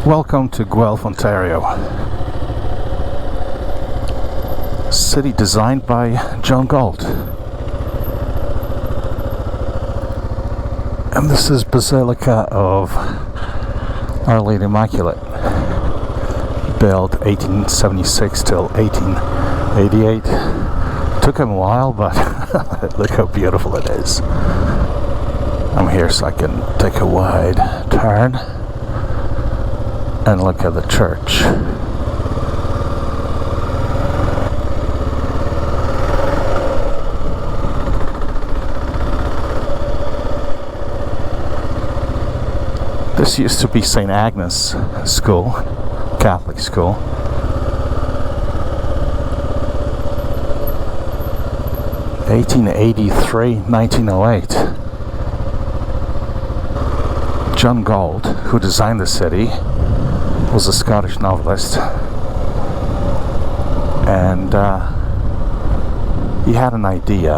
Welcome to Guelph, Ontario. City designed by John Galt. And this is Basilica of Our Lady Immaculate. Built 1876 till 1888. Took him a while, but look how beautiful it is. I'm here so I can take a wide turn and look at the church. This used to be St. Agnes School, Catholic school. (1883–1908). John Galt, who designed the city, was a Scottish novelist, and he had an idea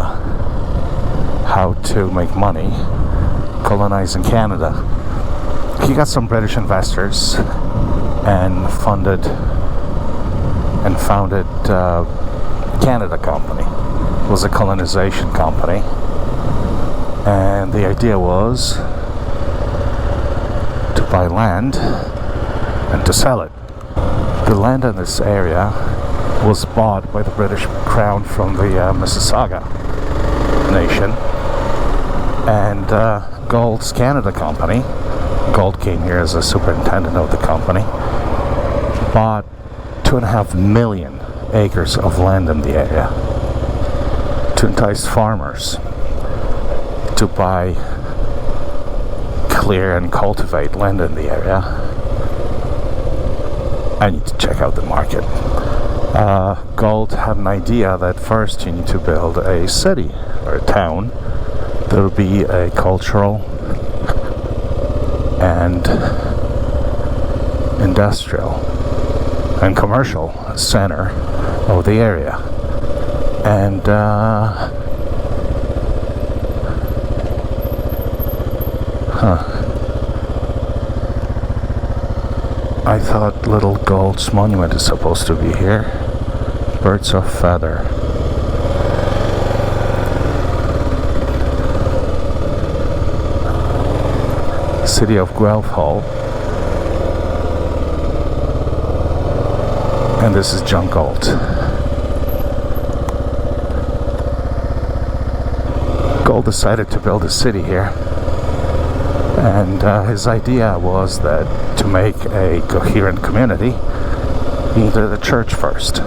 how to make money colonizing Canada. He got some British investors and founded Canada Company. It was a colonization company, and the idea was to buy land and to sell it. The land in this area was bought by the British Crown from the Mississauga nation, and Galt's Canada Company, Galt came here as a superintendent of the company, bought 2.5 million acres of land in the area to entice farmers to buy, clear and cultivate land in the area. I need to check out the market. Galt had an idea that first you need to build a city or a town that would be a cultural and industrial and commercial center of the area. And I thought little Galt's monument is supposed to be here. Birds of feather. City of Guelph Hall. And this is John Galt. Galt decided to build a city here, and his idea was that to make a coherent community, he needed a church first.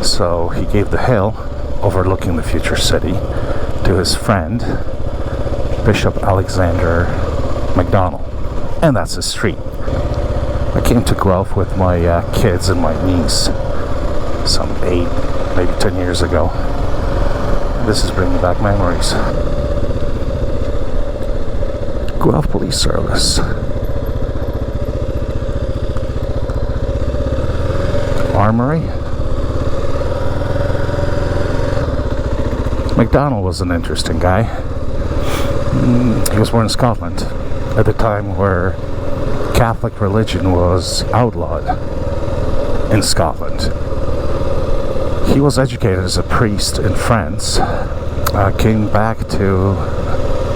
So he gave the hill overlooking the future city to his friend, Bishop Alexander Macdonell, and that's his street. I came to Guelph with my kids and my niece some 8, maybe 10 years ago. This is bringing back memories. Guelph Police Service. Armory. Macdonell was an interesting guy. He was born in Scotland at the time where Catholic religion was outlawed in Scotland. He was educated as a priest in France, came back to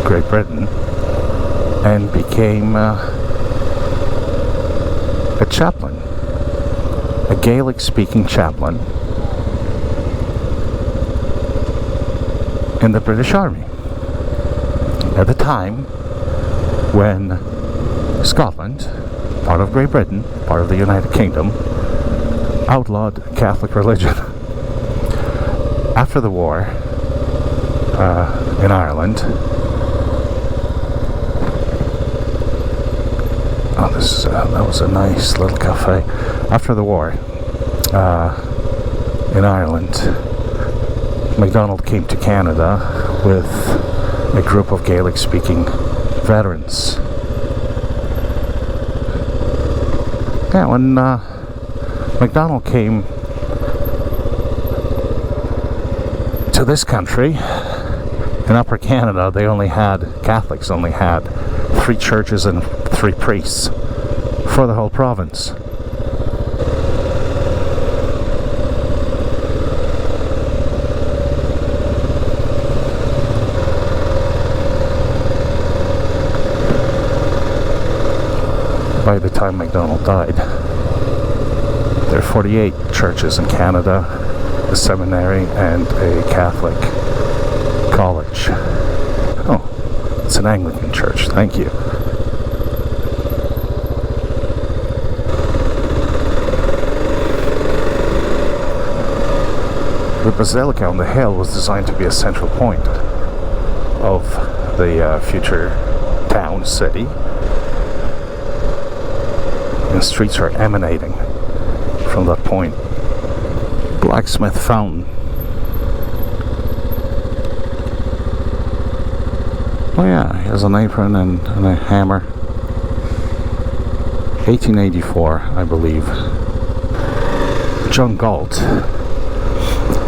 Great Britain, and became a chaplain, a Gaelic-speaking chaplain in the British Army at the time when Scotland, part of Great Britain, part of the United Kingdom, outlawed Catholic religion. After the war in Ireland, that was a nice little cafe. After the war in Ireland, Macdonell came to Canada with a group of Gaelic-speaking veterans. Yeah, when Macdonell came to this country, in Upper Canada, Catholics only had 3 churches and 3 priests for the whole province. By the time Macdonell died, there are 48 churches in Canada, a seminary, and a Catholic college. Oh, it's an Anglican church, thank you. The Basilica on the hill was designed to be a central point of the future town, city. And streets are emanating from that point. Blacksmith Fountain. Oh yeah, he has an apron and a hammer. 1884, I believe. John Galt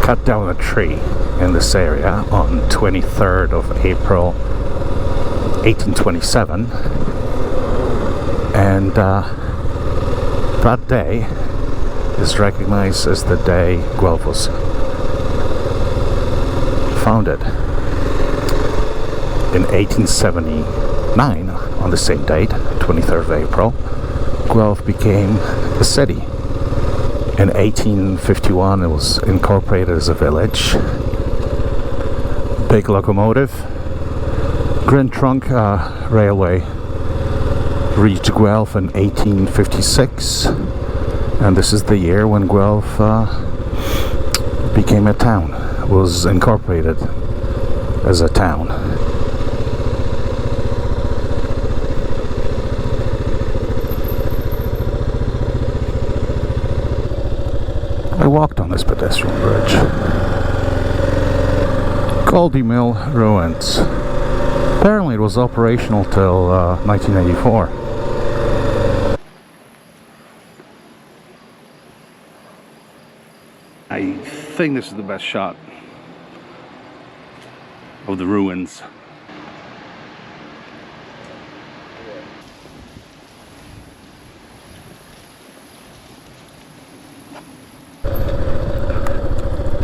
cut down a tree in this area on 23rd of April 1827, and that day is recognized as the day Guelph was founded. In 1879, on the same date, 23rd of April, Guelph became a city. In 1851, it was incorporated as a village. Big locomotive. Grand Trunk Railway reached Guelph in 1856, and this is the year when Guelph became a town, was incorporated as a town. I walked on this pedestrian bridge. Goldie Mill Ruins. Apparently it was operational till 1984. I think this is the best shot of the ruins.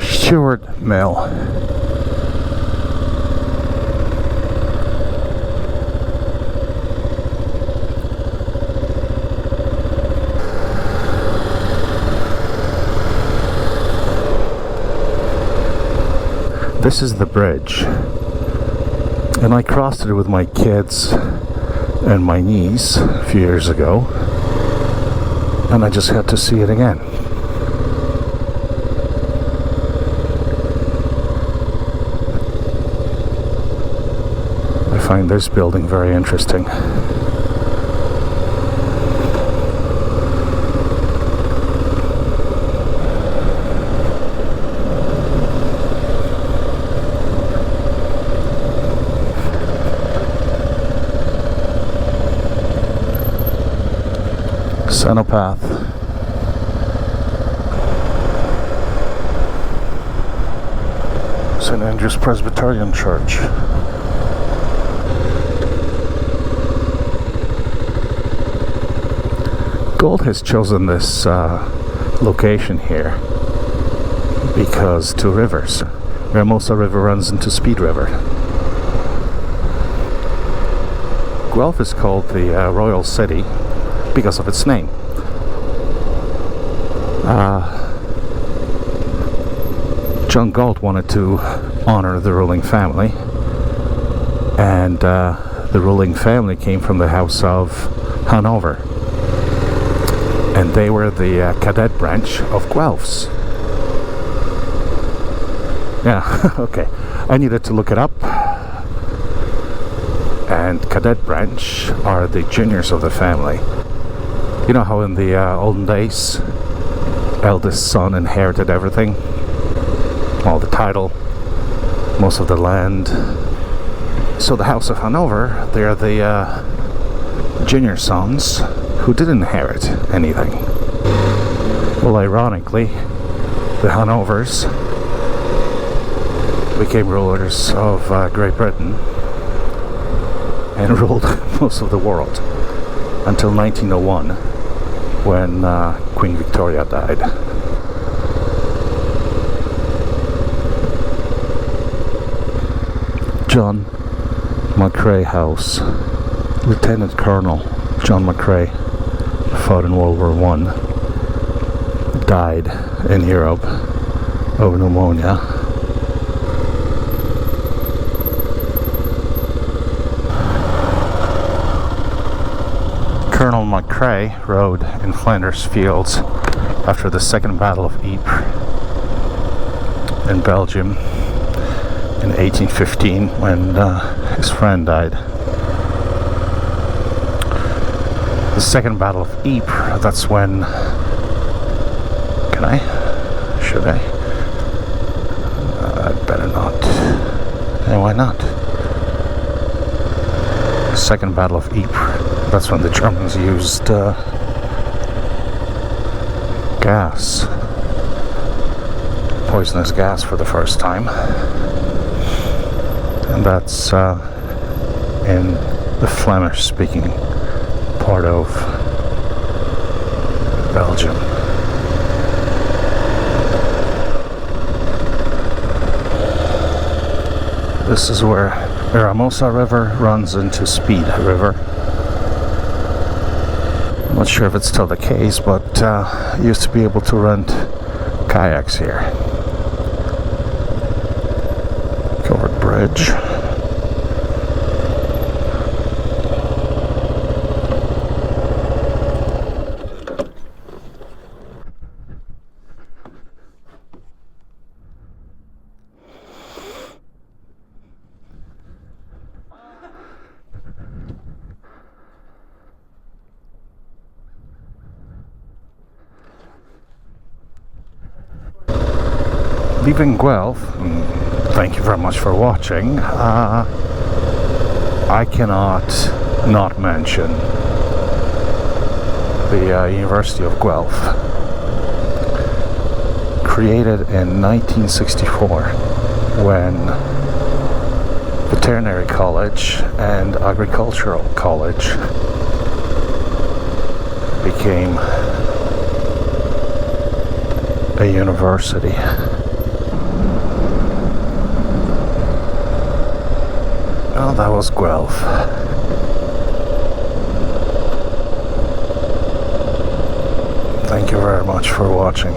Stewart Mill. This is the bridge, and I crossed it with my kids and my niece a few years ago, and I just had to see it again. I find this building very interesting. Cenotaph. St. Andrew's Presbyterian Church. Galt has chosen this location here because two rivers. Ramosa River runs into Speed River. Guelph is called the Royal City because of its name. John Galt wanted to honor the ruling family, and the ruling family came from the House of Hanover, and they were the cadet branch of Guelphs. Yeah, okay. I needed to look it up. And cadet branch are the juniors of the family. You know how in the olden days, eldest son inherited everything? All the title, most of the land. So the House of Hanover, they are the junior sons who didn't inherit anything. Well, ironically, the Hanovers became rulers of Great Britain and ruled most of the world. until 1901, when Queen Victoria died. John McCrea House. Lieutenant Colonel John McCrea fought in World War I, died in Europe of pneumonia. Colonel McCrea rode in Flanders Fields after the Second Battle of Ypres in Belgium in 1815 when his friend died. The Second Battle of Ypres, that's when... Can I? Should I? I'd better not. And why not? The Second Battle of Ypres, that's when the Germans used gas. Poisonous gas for the first time. And that's in the Flemish-speaking part of Belgium. This is where Eramosa River runs into Speed River. I'm not sure if it's still the case, but you used to be able to rent kayaks here. Covered bridge. Leaving Guelph, thank you very much for watching. I cannot not mention the University of Guelph, created in 1964 when Veterinary College and Agricultural College became a university. Well, that was Guelph. Thank you very much for watching.